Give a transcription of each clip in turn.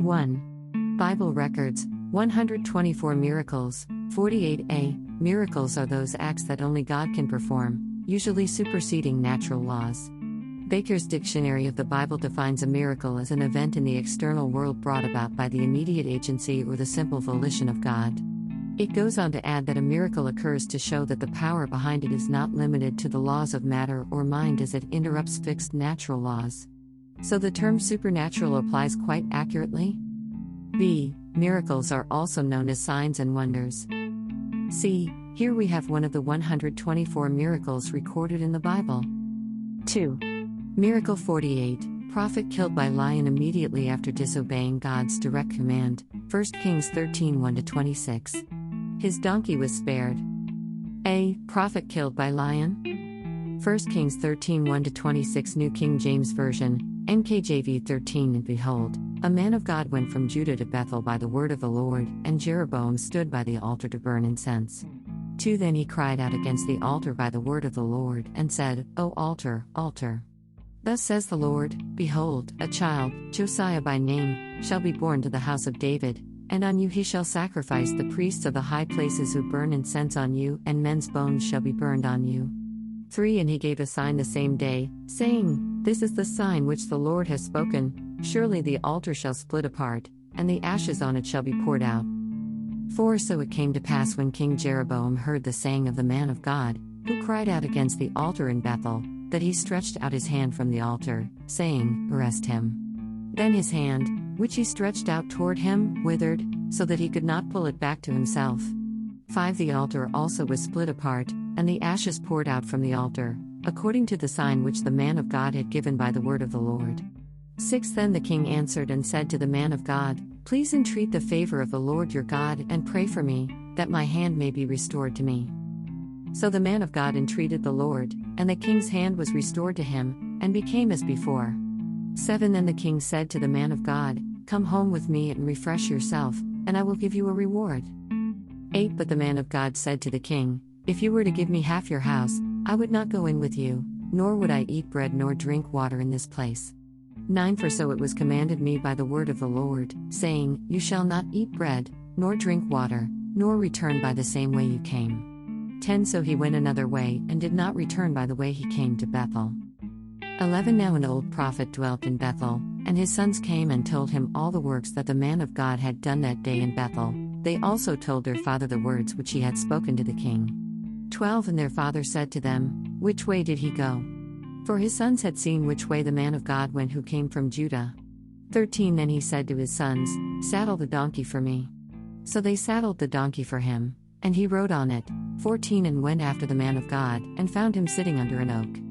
1. Bible records, 124 miracles. 48a. Miracles are those acts that only God can perform, usually superseding natural laws. Baker's Dictionary of the Bible defines a miracle as an event in the external world brought about by the immediate agency or the simple volition of God. It goes on to add that a miracle occurs to show that the power behind it is not limited to the laws of matter or mind as it interrupts fixed natural laws. So the term supernatural applies quite accurately? B. Miracles are also known as signs and wonders. C. Here we have one of the 124 miracles recorded in the Bible. 2. Miracle 48. Prophet killed by lion immediately after disobeying God's direct command. 1 Kings 13 1-26. His donkey was spared. A. Prophet killed by lion. 1 Kings 13 1-26 New King James Version, NKJV 13 And behold, a man of God went from Judah to Bethel by the word of the Lord, and Jeroboam stood by the altar to burn incense. 2 Then he cried out against the altar by the word of the Lord, and said, O altar, altar! Thus says the Lord, Behold, a child, Josiah by name, shall be born to the house of David, and on you he shall sacrifice the priests of the high places who burn incense on you, and men's bones shall be burned on you. 3 And he gave a sign the same day, saying, This is the sign which the Lord has spoken, surely the altar shall split apart, and the ashes on it shall be poured out. 4 So it came to pass when King Jeroboam heard the saying of the man of God, who cried out against the altar in Bethel, that he stretched out his hand from the altar, saying, Arrest him. Then his hand, which he stretched out toward him, withered, so that he could not pull it back to himself. 5 The altar also was split apart, and the ashes poured out from the altar, according to the sign which the man of God had given by the word of the Lord. 6 Then the king answered and said to the man of God, Please entreat the favor of the Lord your God, and pray for me, that my hand may be restored to me. So the man of God entreated the Lord, and the king's hand was restored to him, and became as before. 7 Then the king said to the man of God, Come home with me and refresh yourself, and I will give you a reward. 8 But the man of God said to the king, If you were to give me half your house, I would not go in with you, nor would I eat bread nor drink water in this place. 9 For so it was commanded me by the word of the Lord, saying, You shall not eat bread, nor drink water, nor return by the same way you came. 10 So he went another way, and did not return by the way he came to Bethel. 11 Now an old prophet dwelt in Bethel, and his sons came and told him all the works that the man of God had done that day in Bethel. They also told their father the words which he had spoken to the king. 12 And their father said to them, Which way did he go? For his sons had seen which way the man of God went who came from Judah. 13 Then he said to his sons, Saddle the donkey for me. So they saddled the donkey for him, and he rode on it. 14 And went after the man of God, and found him sitting under an oak.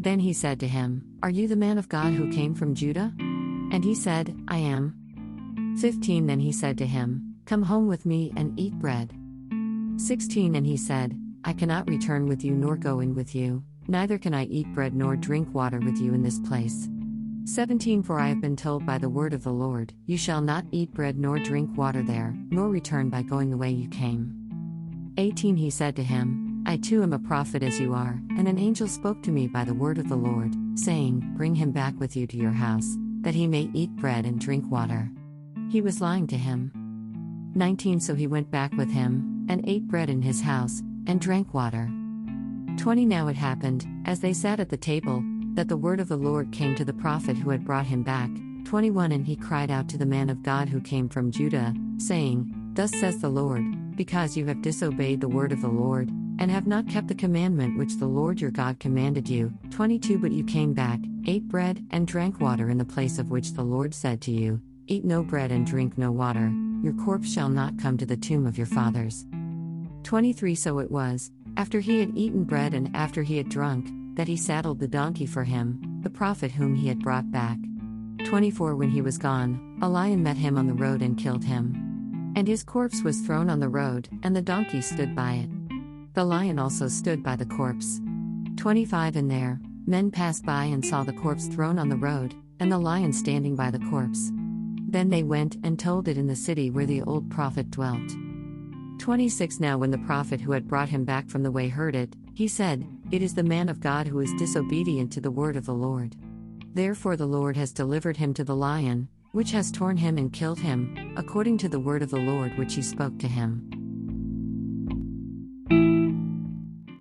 Then he said to him, Are you the man of God who came from Judah? And he said, I am. 15 Then he said to him, Come home with me and eat bread. 16 And he said, I cannot return with you nor go in with you, neither can I eat bread nor drink water with you in this place. 17 For I have been told by the word of the Lord, You shall not eat bread nor drink water there, nor return by going the way you came. 18 He said to him, I too am a prophet as you are, and an angel spoke to me by the word of the Lord, saying, Bring him back with you to your house, that he may eat bread and drink water. He was lying to him. 19 So he went back with him, and ate bread in his house, and drank water. 20 Now it happened, as they sat at the table, that the word of the Lord came to the prophet who had brought him back. 21 And he cried out to the man of God who came from Judah, saying, Thus says the Lord, because you have disobeyed the word of the Lord, and have not kept the commandment which the Lord your God commanded you. 22 But you came back, ate bread, and drank water in the place of which the Lord said to you, Eat no bread and drink no water, your corpse shall not come to the tomb of your fathers. 23 So it was, after he had eaten bread and after he had drunk, that he saddled the donkey for him, the prophet whom he had brought back. 24 When he was gone, a lion met him on the road and killed him. And his corpse was thrown on the road, and the donkey stood by it. The lion also stood by the corpse. 25 And there, men passed by and saw the corpse thrown on the road, and the lion standing by the corpse. Then they went and told it in the city where the old prophet dwelt. 26 Now when the prophet who had brought him back from the way heard it, he said, It is the man of God who is disobedient to the word of the Lord. Therefore the Lord has delivered him to the lion, which has torn him and killed him, according to the word of the Lord which he spoke to him.